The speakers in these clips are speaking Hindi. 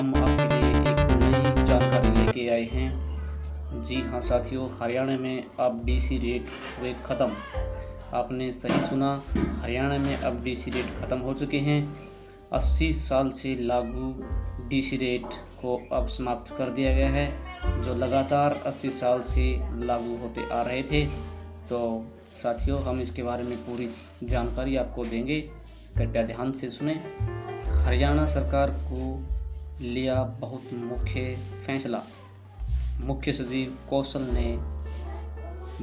हम आपके लिए एक नई जानकारी लेके आए हैं। जी हाँ साथियों, हरियाणा में अब डीसी रेट हुए ख़त्म। आपने सही सुना, हरियाणा में अब डीसी रेट ख़त्म हो चुके हैं। 80 साल से लागू डीसी रेट को अब समाप्त कर दिया गया है, जो लगातार 80 साल से लागू होते आ रहे थे। तो साथियों, हम इसके बारे में पूरी जानकारी आपको देंगे, कृपया ध्यान से सुने। हरियाणा सरकार को लिया बहुत मुख्य फैसला। मुख्य सचिव कौशल ने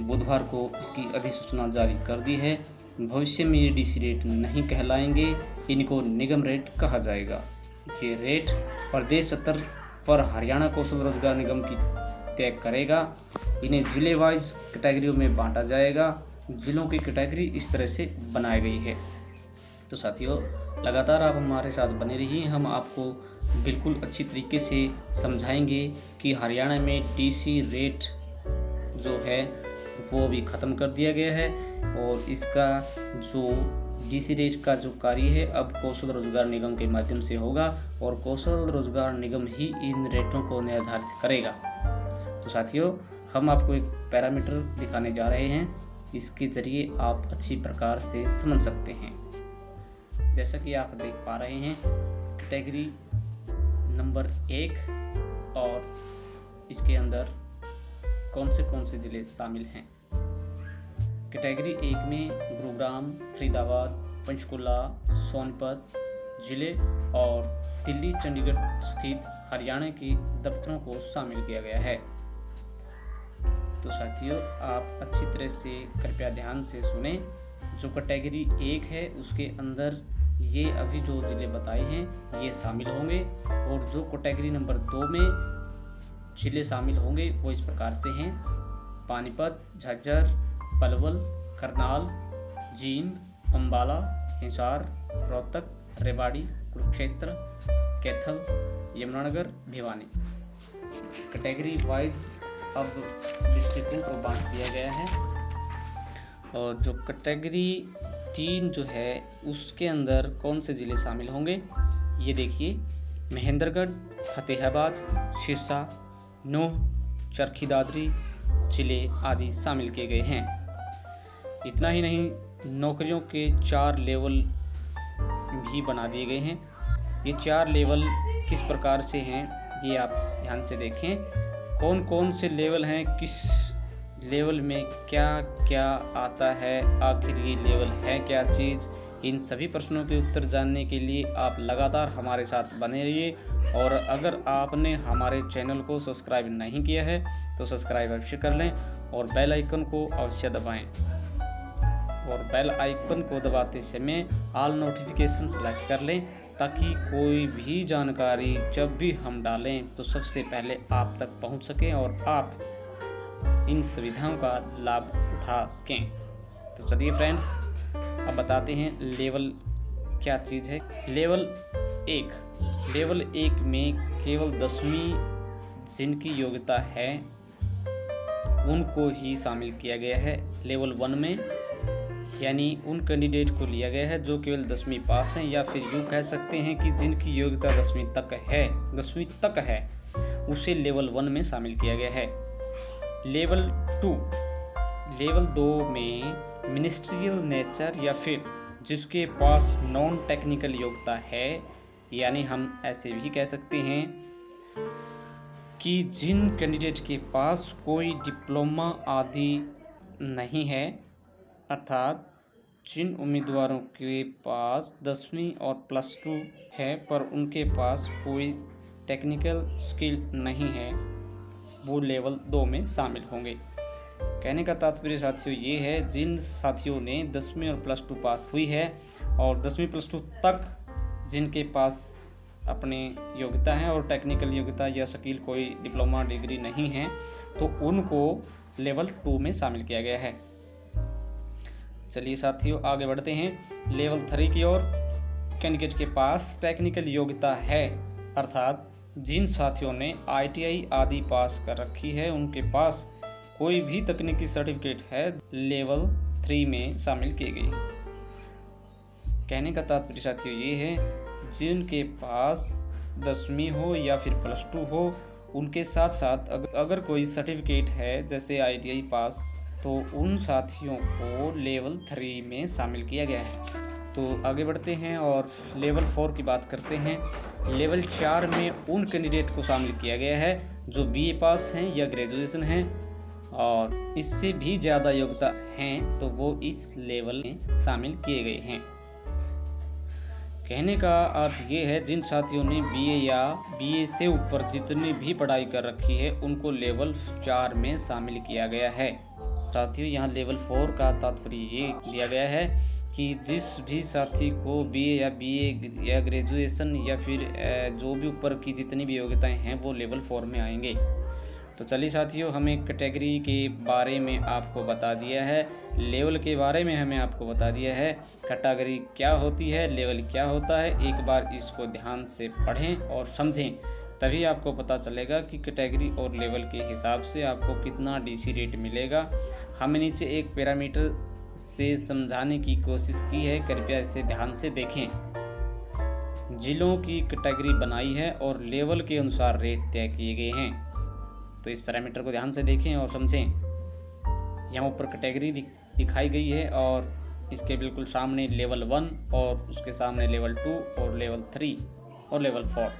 बुधवार को इसकी अधिसूचना जारी कर दी है। भविष्य में ये डीसी रेट नहीं कहलाएंगे, इनको निगम रेट कहा जाएगा। ये रेट प्रदेश स्तर पर हरियाणा कौशल रोजगार निगम की तय करेगा। इन्हें जिले वाइज कैटेगरियों में बांटा जाएगा। जिलों की कैटेगरी इस तरह से बनाई गई है। तो साथियों, लगातार आप हमारे साथ बने रहिए। हम आपको बिल्कुल अच्छी तरीके से समझाएंगे कि हरियाणा में डीसी रेट जो है वो भी ख़त्म कर दिया गया है, और इसका जो डीसी रेट का जो कार्य है अब कौशल रोजगार निगम के माध्यम से होगा, और कौशल रोजगार निगम ही इन रेटों को निर्धारित करेगा। तो साथियों, हम आपको एक पैरामीटर दिखाने जा रहे हैं, इसके ज़रिए आप अच्छी प्रकार से समझ सकते हैं। जैसा कि आप देख पा रहे हैं, कैटेगरी नंबर 1 और इसके अंदर कौन से ज़िले शामिल हैं। कैटेगरी 1 में गुरुग्राम, फरीदाबाद, पंचकुला, सोनीपत जिले और दिल्ली, चंडीगढ़ स्थित हरियाणा के दफ्तरों को शामिल किया गया है। तो साथियों, आप अच्छी तरह से कृपया ध्यान से सुने। जो कैटेगरी 1 है उसके अंदर ये अभी जो जिले बताए हैं ये शामिल होंगे, और जो कैटेगरी नंबर 2 में जिले शामिल होंगे वो इस प्रकार से हैं: पानीपत, झज्जर, पलवल, करनाल, जींद, अम्बाला, हिसार, रोहतक, रेवाड़ी, कुरुक्षेत्र, कैथल, यमुनानगर, भिवानी। कैटेगरी वाइज अब डिस्ट्रिक्टों को बांट दिया गया है। और जो कैटेगरी 3 जो है उसके अंदर कौन से ज़िले शामिल होंगे, ये देखिए: महेंद्रगढ़, फतेहाबाद, सिरसा, नूंह, चरखी दादरी जिले आदि शामिल किए गए हैं। इतना ही नहीं, नौकरियों के 4 लेवल भी बना दिए गए हैं। ये 4 लेवल किस प्रकार से हैं ये आप ध्यान से देखें। कौन कौन से लेवल हैं, किस लेवल में क्या क्या आता है, आखिर ये लेवल है क्या चीज़, इन सभी प्रश्नों के उत्तर जानने के लिए आप लगातार हमारे साथ बने रहिए। और अगर आपने हमारे चैनल को सब्सक्राइब नहीं किया है तो सब्सक्राइब अवश्य कर लें, और बेल आइकन को अवश्य दबाएं। और बेल आइकन को दबाते समय ऑल नोटिफिकेशन सेलेक्ट कर लें, ताकि कोई भी जानकारी जब भी हम डालें तो सबसे पहले आप तक पहुंच सके और आप इन सुविधाओं का लाभ उठा सकें। तो चलिए फ्रेंड्स, अब बताते हैं लेवल क्या चीज़ है। लेवल 1 में केवल 10वीं जिनकी योग्यता है उनको ही शामिल किया गया है। लेवल 1 में यानी उन कैंडिडेट को लिया गया है जो केवल 10वीं पास हैं, या फिर यूँ कह सकते हैं कि जिनकी योग्यता 10वीं तक है उसे लेवल 1 में शामिल किया गया है। लेवल 2 में मिनिस्ट्रियल नेचर, या फिर जिसके पास नॉन टेक्निकल योग्यता है, यानी हम ऐसे भी कह सकते हैं कि जिन कैंडिडेट के पास कोई डिप्लोमा आदि नहीं है, अर्थात जिन उम्मीदवारों के पास 10वीं और +2 है पर उनके पास कोई टेक्निकल स्किल नहीं है, वो लेवल 2 में शामिल होंगे। कहने का तात्पर्य साथियों ये है, जिन साथियों ने 10वीं और +2 पास हुई है और 10वीं +2 तक जिनके पास अपने योग्यता है और टेक्निकल योग्यता या स्किल कोई डिप्लोमा डिग्री नहीं है, तो उनको लेवल 2 में शामिल किया गया है। चलिए साथियों, आगे बढ़ते हैं लेवल 3 की ओर। कैंडिडेट के पास टेक्निकल योग्यता है, अर्थात जिन साथियों ने ITI आदि पास कर रखी है, उनके पास कोई भी तकनीकी सर्टिफिकेट है, लेवल 3 में शामिल किए गए। कहने का तात्पर्य साथियों ये है, जिनके पास 10वीं हो या फिर +2 हो, उनके साथ साथ अगर कोई सर्टिफिकेट है जैसे ITI पास, तो उन साथियों को लेवल 3 में शामिल किया गया है। तो आगे बढ़ते हैं और लेवल 4 की बात करते हैं। लेवल 4 में उन कैंडिडेट को शामिल किया गया है जो BA पास हैं या ग्रेजुएशन हैं और इससे भी ज़्यादा योग्यता हैं, तो वो इस लेवल में शामिल किए गए हैं। कहने का अर्थ ये है, जिन साथियों ने BA या BA से ऊपर जितनी भी पढ़ाई कर रखी है उनको लेवल 4 में शामिल किया गया है। साथियों, यहाँ लेवल 4 का तात्पर्य ये दिया गया है कि जिस भी साथी को BA या BA या ग्रेजुएशन या फिर जो भी ऊपर की जितनी भी योग्यताएं हैं वो लेवल 4 में आएंगे। तो चलिए साथियों, हमें कैटेगरी के बारे में आपको बता दिया है, लेवल के बारे में हमें आपको बता दिया है, कैटेगरी क्या होती है, लेवल क्या होता है। एक बार इसको ध्यान से पढ़ें और समझें, तभी आपको पता चलेगा कि कैटेगरी और लेवल के हिसाब से आपको कितना DC रेट मिलेगा। हमने नीचे एक पैरामीटर से समझाने की कोशिश की है, कृपया इसे ध्यान से देखें। जिलों की कैटेगरी बनाई है और लेवल के अनुसार रेट तय किए गए हैं, तो इस पैरामीटर को ध्यान से देखें और समझें। यहाँ ऊपर कैटेगरी दिखाई गई है और इसके बिल्कुल सामने लेवल 1 और उसके सामने लेवल 2 और लेवल 3 और लेवल 4।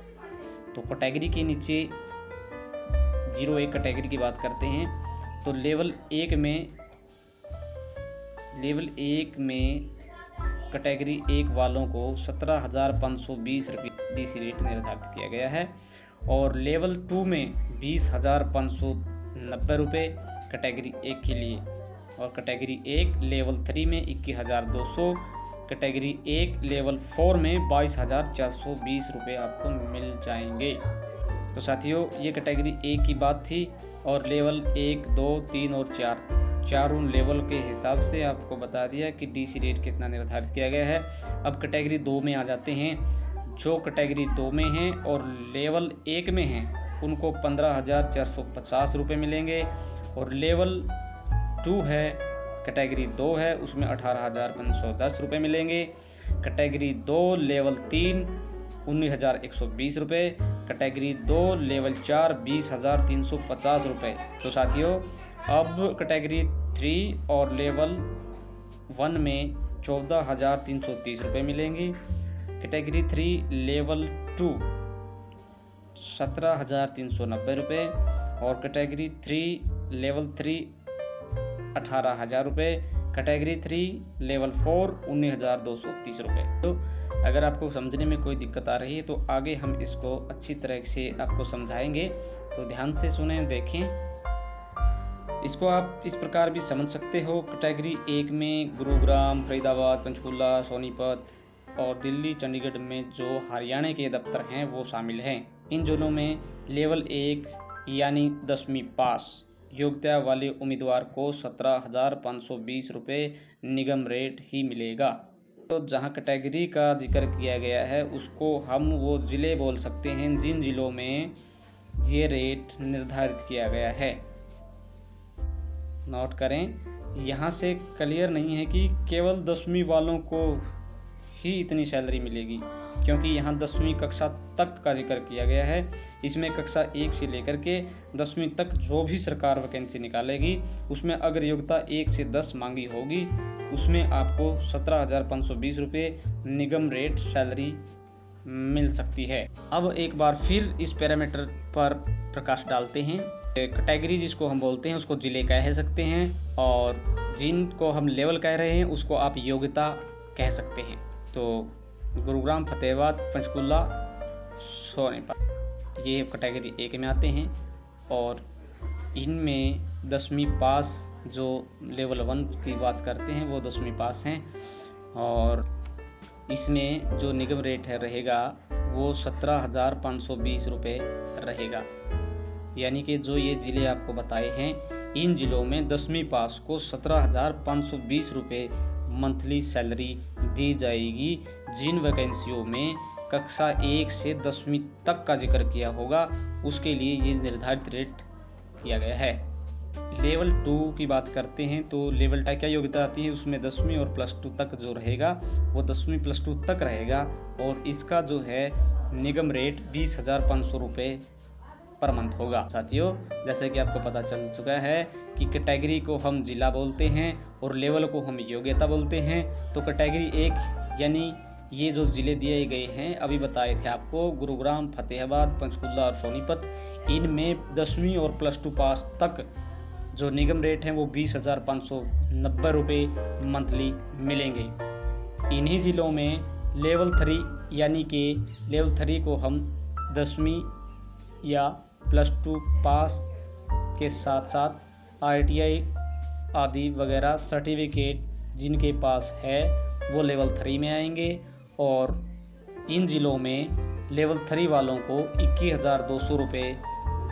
तो कैटेगरी के नीचे 01 कैटेगरी की बात करते हैं। तो लेवल 1 में कैटेगरी 1 वालों को 17,520 रुपये DC रेट निर्धारित किया गया है और लेवल 2 में 20,590 रुपये कैटेगरी 1 के लिए, और कैटेगरी 1 लेवल 3 में 21,200, कैटेगरी 1 लेवल 4 में 22,420 रुपये आपको मिल जाएंगे। तो साथियों, ये कैटेगरी 1 की बात थी और लेवल 1, 2, 3 और 4 उन लेवल के हिसाब से आपको बता दिया कि DC रेट कितना निर्धारित किया गया है। अब कैटेगरी 2 में आ जाते हैं। जो कैटेगरी 2 में हैं और लेवल 1 में हैं उनको 15,450 रुपये मिलेंगे, और लेवल 2 है, कैटेगरी 2 है, उसमें 18,510 रुपये मिलेंगे। कैटेगरी 2 लेवल 3 19,120 रुपये, कैटेगरी 2 लेवल 4 20,350 रुपये। तो साथियों, अब कैटेगरी 3 और लेवल 1 में 14,330 रुपये मिलेंगे। कैटेगरी 3 लेवल 2 17,390 रुपये और कैटेगरी 3 लेवल 3 18,000 रुपये। कैटेगरी 3 लेवल 4 19,230 रुपये। तो अगर आपको समझने में कोई दिक्कत आ रही है तो आगे हम इसको अच्छी तरह से आपको समझाएंगे, तो ध्यान से सुने, देखें। इसको आप इस प्रकार भी समझ सकते हो। कैटेगरी 1 में गुरुग्राम, फरीदाबाद, पंचकुला, सोनीपत और दिल्ली, चंडीगढ़ में जो हरियाणा के दफ्तर हैं वो शामिल हैं। इन जोनों में लेवल 1 यानी 10वीं पास योग्यता वाले उम्मीदवार को 17,520 रुपये निगम रेट ही मिलेगा। तो जहां कैटेगरी का जिक्र किया गया है उसको हम वो ज़िले बोल सकते हैं जिन ज़िलों में ये रेट निर्धारित किया गया है। नोट करें, यहाँ से क्लियर नहीं है कि केवल 10वीं वालों को ही इतनी सैलरी मिलेगी, क्योंकि यहाँ 10वीं कक्षा तक का जिक्र किया गया है। इसमें कक्षा 1 से लेकर के 10वीं तक जो भी सरकार वैकेंसी निकालेगी उसमें अगर योग्यता 1 से 10 मांगी होगी उसमें आपको 17,520 रुपये निगम रेट सैलरी मिल सकती है। अब एक बार फिर इस पैरामीटर पर प्रकाश डालते हैं। कैटेगरी जिसको हम बोलते हैं उसको जिले कह सकते हैं, और जिनको हम लेवल कह रहे हैं उसको आप योग्यता कह सकते हैं। तो गुरुग्राम, फतेहाबाद, पंचकुला, सोनीपत ये कैटेगरी 1 में आते हैं और इनमें 10वीं पास जो लेवल 1 की बात करते हैं वो 10वीं पास हैं, और इसमें जो निगम रेट है रहेगा वो 17,520 रुपये रहेगा। यानी कि जो ये ज़िले आपको बताए हैं इन ज़िलों में 10वीं पास को 17,520 रुपये मंथली सैलरी दी जाएगी। जिन वैकेंसियों में कक्षा 1 से 10वीं तक का जिक्र किया होगा उसके लिए ये निर्धारित रेट किया गया है। लेवल 2 की बात करते हैं तो लेवल 2 क्या योग्यता आती है, उसमें 10वीं और +2 तक जो रहेगा वो 10वीं +2 तक रहेगा, और इसका जो है निगम रेट 20,500 रुपये पर मंथ होगा। साथियों, जैसे कि आपको पता चल चुका है कि कैटेगरी को हम जिला बोलते हैं और लेवल को हम योग्यता बोलते हैं। तो कैटेगरी 1 यानी ये जो ज़िले दिए गए हैं अभी बताए थे आपको, गुरुग्राम, फतेहाबाद, पंचकुला और सोनीपत, इनमें 10वीं और +2 पास तक जो निगम रेट हैं वो 20,590 रुपये मंथली मिलेंगे। इन्हीं ज़िलों में लेवल 3 यानी कि लेवल 3 को हम 10वीं या +2 पास के साथ साथ ITI आदि वगैरह सर्टिफिकेट जिनके पास है वो लेवल 3 में आएंगे। और इन ज़िलों में लेवल 3 वालों को 21,200 रुपये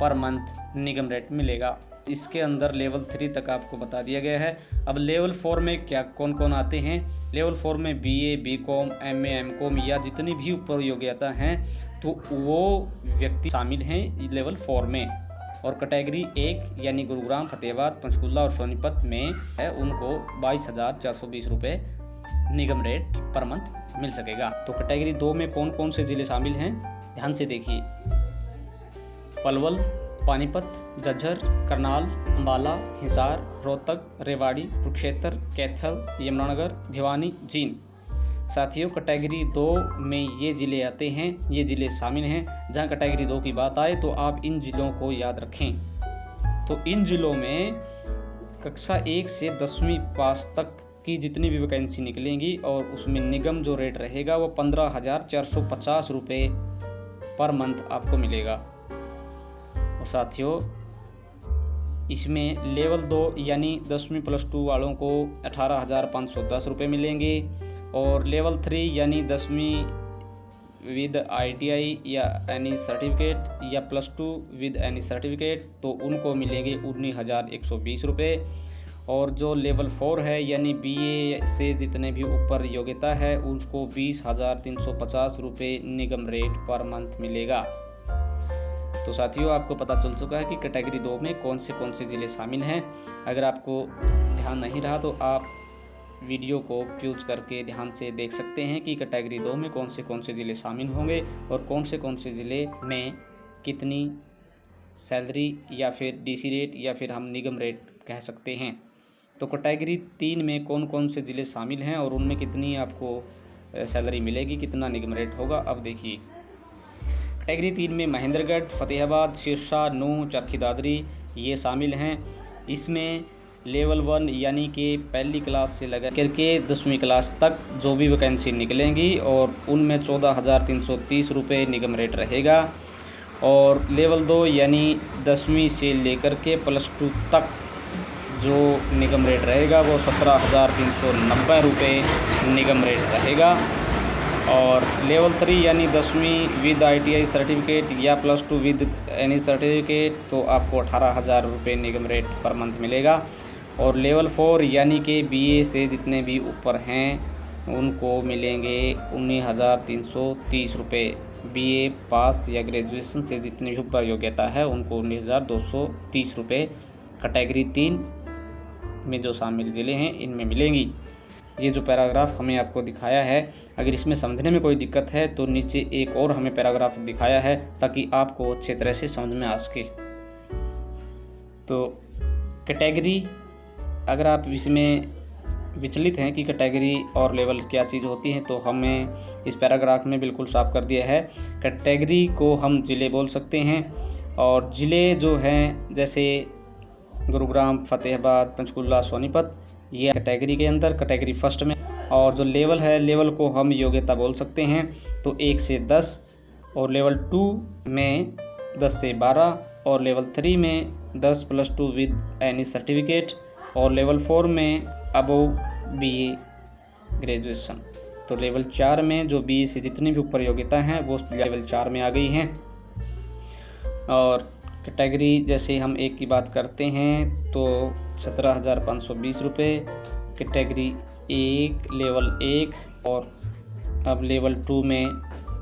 पर मंथ निगम रेट मिलेगा। इसके अंदर लेवल 3 तक आपको बता दिया गया है। अब लेवल 4 में क्या कौन कौन आते हैं? लेवल 4 में BA, BCom, MA, MCom या जितनी भी ऊपर योग्यता हैं तो वो व्यक्ति शामिल हैं लेवल 4 में। और कैटेगरी 1 यानी गुरुग्राम, फतेहाबाद, पंचकुला और सोनीपत में है उनको 22,420 रुपये निगम रेट पर मंथ मिल सकेगा। तो कैटेगरी 2 में कौन कौन से ज़िले शामिल हैं ध्यान से देखिए। पलवल, पानीपत, झज्जर, करनाल, अंबाला, हिसार, रोहतक, रेवाड़ी, कुरुक्षेत्र, कैथल, यमुनानगर, भिवानी, जींद। साथियों, कैटेगरी 2 में ये ज़िले आते हैं, ये ज़िले शामिल हैं। जहां कैटेगरी 2 की बात आए तो आप इन ज़िलों को याद रखें। तो इन ज़िलों में कक्षा 1 से 10वीं पास तक की जितनी भी वैकेंसी निकलेंगी और उसमें निगम जो रेट रहेगा वो 15,450 रुपये पर मंथ आपको मिलेगा। और साथियों, इसमें लेवल 2 यानी 10वीं +2 वालों को 18,510 रुपये मिलेंगे। और लेवल 3 यानी 10वीं विद ITI या एनी सर्टिफिकेट या +2 विद एनी सर्टिफिकेट तो उनको मिलेंगे 19,120 रुपये। और जो लेवल 4 है यानी BA से जितने भी ऊपर योग्यता है उसको 20,350 रुपये निगम रेट पर मंथ मिलेगा। तो साथियों, आपको पता चल चुका है कि कैटेगरी 2 में कौन से ज़िले शामिल हैं। अगर आपको ध्यान नहीं रहा तो आप वीडियो को पॉज करके ध्यान से देख सकते हैं कि कैटेगरी 2 में कौन से ज़िले शामिल होंगे और कौन से ज़िले में कितनी सैलरी या फिर DC रेट या फिर हम निगम रेट कह सकते हैं। तो कैटेगरी 3 में कौन से ज़िले शामिल हैं और उनमें कितनी आपको सैलरी मिलेगी, कितना निगम रेट होगा, अब देखिए। कैटेगरी 3 में महेंद्रगढ़, फतेहाबाद, सिरसा, नूंह, चरखी दादरी ये शामिल हैं। इसमें लेवल 1 यानी कि पहली क्लास से लगा करके 10वीं क्लास तक जो भी वैकेंसी निकलेंगी और उनमें 14,330 रुपये निगम रेट रहेगा। और लेवल 2 यानी 10वीं से लेकर के +2 तक जो निगम रेट रहेगा वो 17,390 रुपये निगम रेट रहेगा। और लेवल 3 यानी 10वीं विद ITI सर्टिफिकेट या +2 विद एनी सर्टिफिकेट तो आपको 18,000 रुपये निगम रेट पर मंथ मिलेगा। और लेवल 4 यानी कि BA से जितने भी ऊपर हैं उनको मिलेंगे 19,330 रुपये। BA पास या ग्रेजुएशन से जितनी भी ऊपर योग्यता है उनको 19,230 रुपये कैटेगरी 3 में जो शामिल ज़िले हैं इनमें मिलेंगी। ये जो पैराग्राफ हमें आपको दिखाया है, अगर इसमें समझने में कोई दिक्कत है तो नीचे एक और हमें पैराग्राफ दिखाया है ताकि आपको अच्छे तरह से समझ में आ सके। तो कैटेगरी, अगर आप इसमें विचलित हैं कि कैटेगरी और लेवल क्या चीज़ होती है तो हमें इस पैराग्राफ में बिल्कुल साफ कर दिया है। कैटेगरी को हम ज़िले बोल सकते हैं और ज़िले जो हैं जैसे गुरुग्राम, फतेहाबाद, पंचकुला, सोनीपत ये कैटेगरी के अंदर कैटेगरी 1 में। और जो लेवल है, लेवल को हम योग्यता बोल सकते हैं तो 1 से 10 और लेवल 2 में 10 से 12 और लेवल 3 में 10 +2 विद एनी सर्टिफिकेट और लेवल 4 में अबव BA ग्रेजुएशन। तो लेवल 4 में जो BA से जितनी भी ऊपर योग्यता हैं वो लेवल 4 में आ गई हैं। और कैटेगरी जैसे हम 1 की बात करते हैं तो 17,520 रुपये कैटेगरी 1 लेवल 1। और अब लेवल 2 में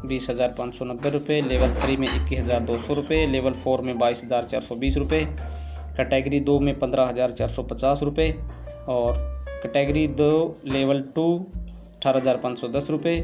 20,590 रुपये, लेवल 3 में 21,200 रुपये, लेवल 4 में 22,420 रुपये, कैटेगरी 2 में 15,450 रुपये और कैटेगरी 2 लेवल 2 18,510 रुपये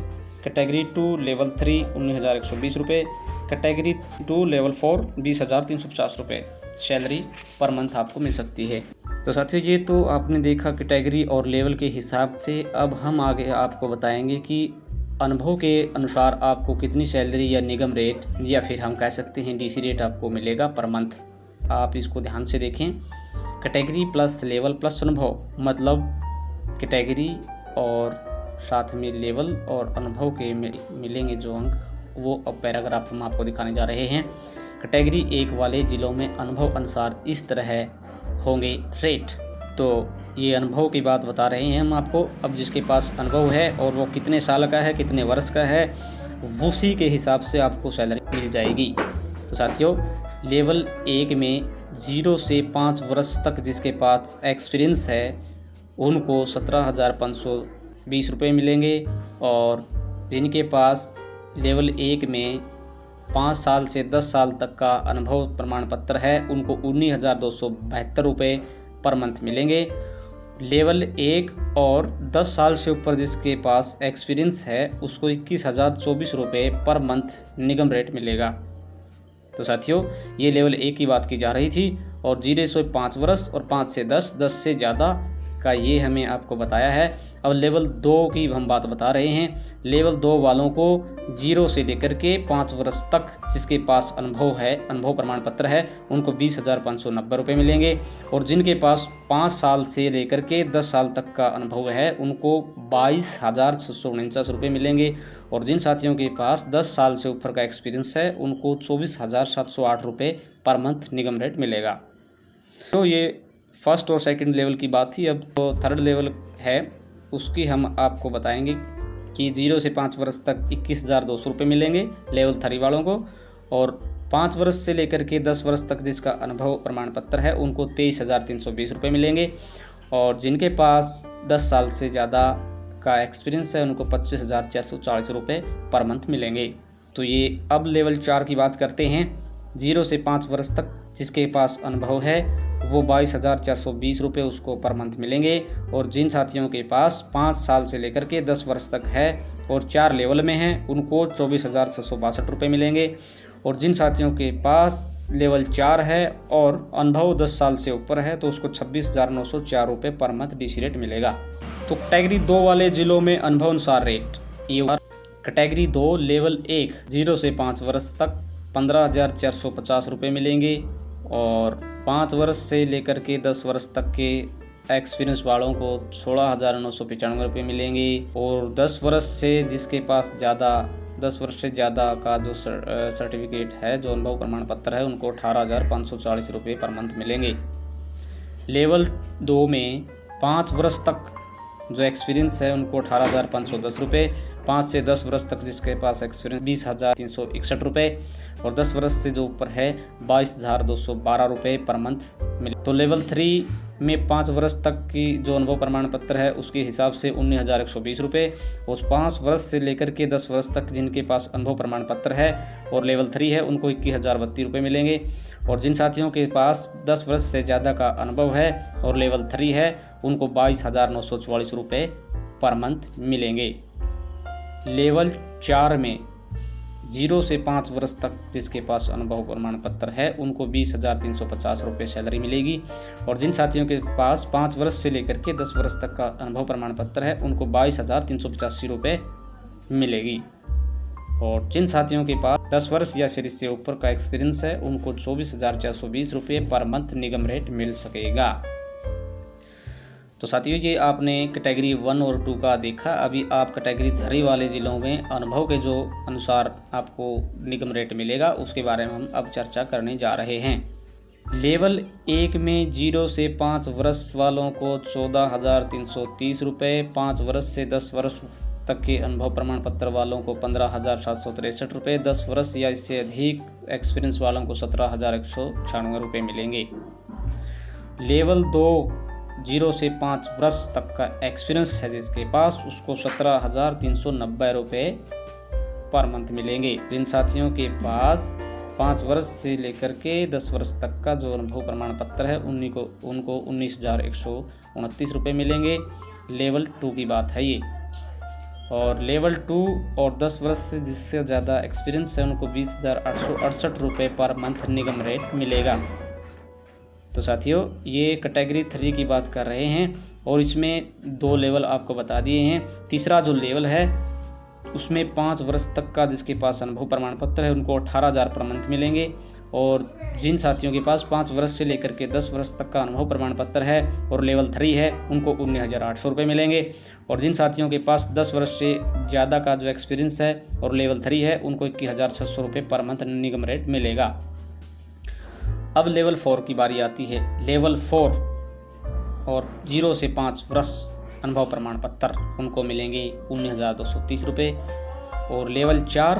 कैटेगरी 2 लेवल 3 19,120 रुपये, कैटेगरी 2 लेवल 4 20,350 रुपये सैलरी पर मंथ आपको मिल सकती है। तो साथियों ये तो आपने देखा कैटेगरी और लेवल के हिसाब से। अब हम आगे आपको बताएंगे कि अनुभव के अनुसार आपको कितनी सैलरी या निगम रेट या फिर हम कह सकते हैं डीसी रेट आपको मिलेगा पर मंथ। आप इसको ध्यान से देखें। कैटेगरी प्लस लेवल प्लस अनुभव, मतलब कैटेगरी और साथ में लेवल और अनुभव के मिलेंगे जो अंक, वो अब पैराग्राफ हम आपको दिखाने जा रहे हैं। कैटेगरी 1 वाले ज़िलों में अनुभव अनुसार इस तरह होंगे रेट। तो ये अनुभव की बात बता रहे हैं हम आपको। अब जिसके पास अनुभव है और वो कितने साल का है, कितने वर्ष का है, उसी के हिसाब से आपको सैलरी मिल जाएगी। तो साथियों लेवल 1 में 0 से 5 वर्ष तक जिसके पास एक्सपीरियंस है उनको 17,520 रुपये मिलेंगे, और जिनके पास लेवल 1 में 5 साल से 10 साल तक का अनुभव प्रमाण पत्र है उनको 19,272 रुपये पर मंथ मिलेंगे। लेवल 1 और 10 साल से ऊपर जिसके पास एक्सपीरियंस है उसको 21,024 रुपये पर मंथ निगम रेट मिलेगा। तो साथियों ये लेवल 1 की बात की जा रही थी, और 0 से 5 वर्ष और 5 से 10, 10 से ज़्यादा का ये हमें आपको बताया है। अब लेवल 2 की हम बात बता रहे हैं। लेवल 2 वालों को 0 से लेकर के 5 वर्ष तक जिसके पास अनुभव है, अनुभव प्रमाण पत्र है, उनको 20,590 रुपये मिलेंगे, और जिनके पास 5 साल से लेकर के 10 साल तक का अनुभव है उनको 22,649 रुपये मिलेंगे, और जिन साथियों के पास 10 साल से ऊपर का एक्सपीरियंस है उनको 24,708 रुपये पर मंथ निगम रेट मिलेगा। तो ये फर्स्ट और सेकंड लेवल की बात थी। अब तो थर्ड लेवल है उसकी हम आपको बताएंगे कि 0 से 5 वर्ष तक 21,200 रुपये मिलेंगे लेवल 3 वालों को, और 5 वर्ष से लेकर के 10 वर्ष तक जिसका अनुभव प्रमाण पत्र है उनको 23,320 रुपये मिलेंगे, और जिनके पास 10 साल से ज़्यादा का एक्सपीरियंस है उनको 25,440 रुपये पर मंथ मिलेंगे। तो ये अब लेवल 4 की बात करते हैं। 0 से 5 वर्ष तक जिसके पास अनुभव है वो 22,420 रुपये उसको पर मंथ मिलेंगे, और जिन साथियों के पास 5 साल से लेकर के 10 वर्ष तक है और 4 लेवल में हैं उनको 24,662 रुपये मिलेंगे, और जिन साथियों के पास लेवल 4 है और अनुभव 10 साल से ऊपर है तो उसको 26,904 रुपये पर मंथ डीसी रेट मिलेगा। तो कैटेगरी 2 वाले ज़िलों में अनुभव अनुसार रेट ये। कैटेगरी 2 लेवल 1 0 से 5 वर्ष तक 15,450 रुपये मिलेंगे, और 5 वर्ष से लेकर के 10 वर्ष तक के एक्सपीरियंस वालों को 16,995 रुपये मिलेंगे, और 10 वर्ष से जिसके पास 10 वर्ष से ज़्यादा का जो सर्टिफिकेट है, जो अनुभव प्रमाण पत्र है, उनको 18,540 रुपये पर मंथ मिलेंगे। लेवल 2 में 5 वर्ष तक जो एक्सपीरियंस है उनको 18,510 रुपये, 5 से 10 वर्ष तक जिसके पास एक्सपीरियंस 20,361 रुपये, और 10 वर्ष से जो ऊपर है 22,212 रुपये पर मंथ मिले। तो लेवल 3 में 5 वर्ष तक की जो अनुभव प्रमाण पत्र है उसके हिसाब से 19,120 रुपये, और 5 वर्ष से लेकर के 10 वर्ष तक जिनके पास अनुभव प्रमाण पत्र है और लेवल 3 है उनको 21,032 रुपये मिलेंगे, और जिन साथियों के पास 10 वर्ष से ज़्यादा का अनुभव है और लेवल 3 है उनको 22,944 रुपये पर मंथ मिलेंगे। लेवल 4 में 0 से 5 वर्ष तक जिसके पास अनुभव प्रमाण पत्र है उनको 20,350 रुपये सैलरी मिलेगी, और जिन साथियों के पास 5 वर्ष से लेकर के 10 वर्ष तक का अनुभव प्रमाण पत्र है उनको 22,385 रुपये मिलेगी, और जिन साथियों के पास 10 वर्ष या फिर इससे ऊपर का एक्सपीरियंस है उनको 24,420 रुपये पर मंथ निगम रेट मिल सकेगा। तो साथियों ये आपने कैटेगरी 1 और 2 का देखा। अभी आप कैटेगरी 3 वाले ज़िलों में अनुभव के जो अनुसार आपको निगम रेट मिलेगा उसके बारे में हम अब चर्चा करने जा रहे हैं। लेवल 1 में 0 से 5 वर्ष वालों को 14,330 रुपये, 5 वर्ष से 10 वर्ष तक के अनुभव प्रमाण पत्र वालों को 15,763 रुपये, 10 वर्ष या इससे अधिक एक्सपीरियंस वालों को 17,196 रुपये मिलेंगे। लेवल 2 0 से 5 वर्ष तक का एक्सपीरियंस है जिसके पास उसको 17,390 रुपये पर मंथ मिलेंगे। जिन साथियों के पास 5 वर्ष से लेकर के 10 वर्ष तक का जो अनुभव प्रमाण पत्र है उनको 19,129 रुपये मिलेंगे। लेवल 2 की बात है ये। और लेवल 2 और 10 वर्ष से जिससे ज़्यादा एक्सपीरियंस है उनको 20,868 रुपये पर मंथ निगम रेट मिलेगा। तो साथियों ये कैटेगरी 3 की बात कर रहे हैं और इसमें 2 लेवल आपको बता दिए हैं। तीसरा जो लेवल है उसमें 5 वर्ष तक का जिसके पास अनुभव प्रमाण पत्र है उनको 18,000 पर मंथ मिलेंगे, और जिन साथियों के पास 5 वर्ष से लेकर के 10 वर्ष तक का अनुभव प्रमाण पत्र है और लेवल 3 है उनको 19,800 रुपये मिलेंगे, और जिन साथियों के पास 10 वर्ष से ज़्यादा का जो एक्सपीरियंस है और लेवल 3 है उनको 21,600 रुपये पर मंथ निगम रेट मिलेगा। अब लेवल 4 की बारी आती है। लेवल 4 और 0 से 5 वर्ष अनुभव प्रमाण पत्र उनको मिलेंगे 19,230 रुपये, और लेवल 4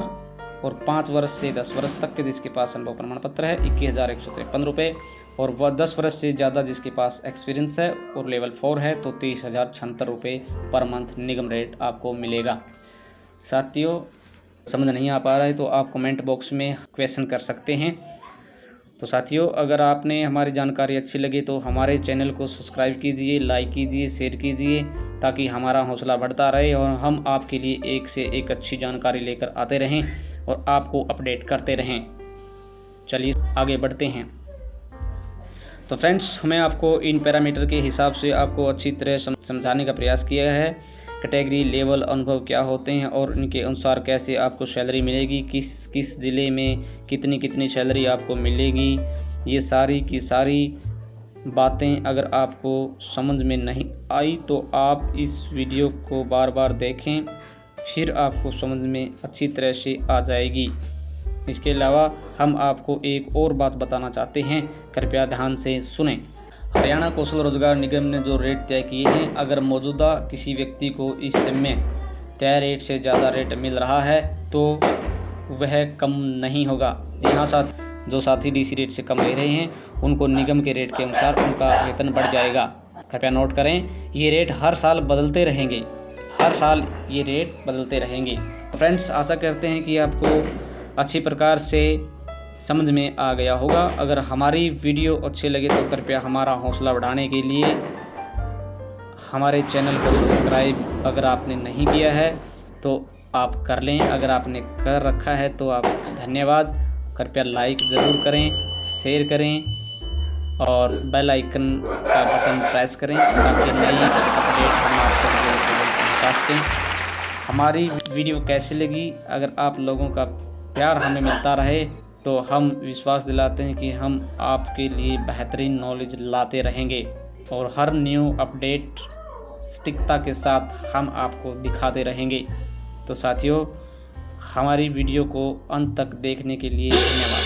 और 5 वर्ष से 10 वर्ष तक के जिसके पास अनुभव प्रमाण पत्र है 21,153 रुपये, और वह 10 वर्ष से ज़्यादा जिसके पास एक्सपीरियंस है और लेवल 4 है तो 23,076 रुपये पर मंथ निगम रेट आपको मिलेगा। साथियों समझ नहीं आ पा रहा है तो आप कमेंट बॉक्स में क्वेश्चन कर सकते हैं। तो साथियों अगर आपने हमारी जानकारी अच्छी लगी तो हमारे चैनल को सब्सक्राइब कीजिए, लाइक कीजिए, शेयर कीजिए ताकि हमारा हौसला बढ़ता रहे और हम आपके लिए एक से एक अच्छी जानकारी लेकर आते रहें और आपको अपडेट करते रहें। चलिए आगे बढ़ते हैं। तो फ्रेंड्स हमें आपको इन पैरामीटर के हिसाब से आपको अच्छी तरह समझाने का प्रयास किया है। कैटेगरी, लेवल, अनुभव क्या होते हैं और इनके अनुसार कैसे आपको सैलरी मिलेगी, किस किस ज़िले में कितनी सैलरी आपको मिलेगी, ये सारी की सारी बातें अगर आपको समझ में नहीं आई तो आप इस वीडियो को बार बार देखें, फिर आपको समझ में अच्छी तरह से आ जाएगी। इसके अलावा हम आपको एक और बात बताना चाहते हैं, कृपया ध्यान से सुनें। हरियाणा कौशल रोजगार निगम ने जो रेट तय किए हैं, अगर मौजूदा किसी व्यक्ति को इस समय तय रेट से ज़्यादा रेट मिल रहा है तो वह कम नहीं होगा। जी हाँ साथी, जो साथी डीसी रेट से कम ले रहे हैं उनको निगम के रेट के अनुसार उनका वेतन बढ़ जाएगा। कृपया नोट करें, ये रेट हर साल बदलते रहेंगे, हर साल ये रेट बदलते रहेंगे। फ्रेंड्स आशा करते हैं कि आपको अच्छी प्रकार से समझ में आ गया होगा। अगर हमारी वीडियो अच्छे लगे तो कृपया हमारा हौसला बढ़ाने के लिए हमारे चैनल को सब्सक्राइब अगर आपने नहीं किया है तो आप कर लें, अगर आपने कर रखा है तो आप धन्यवाद। कृपया लाइक ज़रूर करें, शेयर करें और बेल आइकन का बटन प्रेस करें ताकि नई अपडेट हम आप तक जल्द से जल्द पहुँचा सकें। हमारी वीडियो कैसी लगी, अगर आप लोगों का प्यार हमें मिलता रहे तो हम विश्वास दिलाते हैं कि हम आपके लिए बेहतरीन नॉलेज लाते रहेंगे और हर न्यू अपडेट सटीकता के साथ हम आपको दिखाते रहेंगे। तो साथियों हमारी वीडियो को अंत तक देखने के लिए धन्यवाद।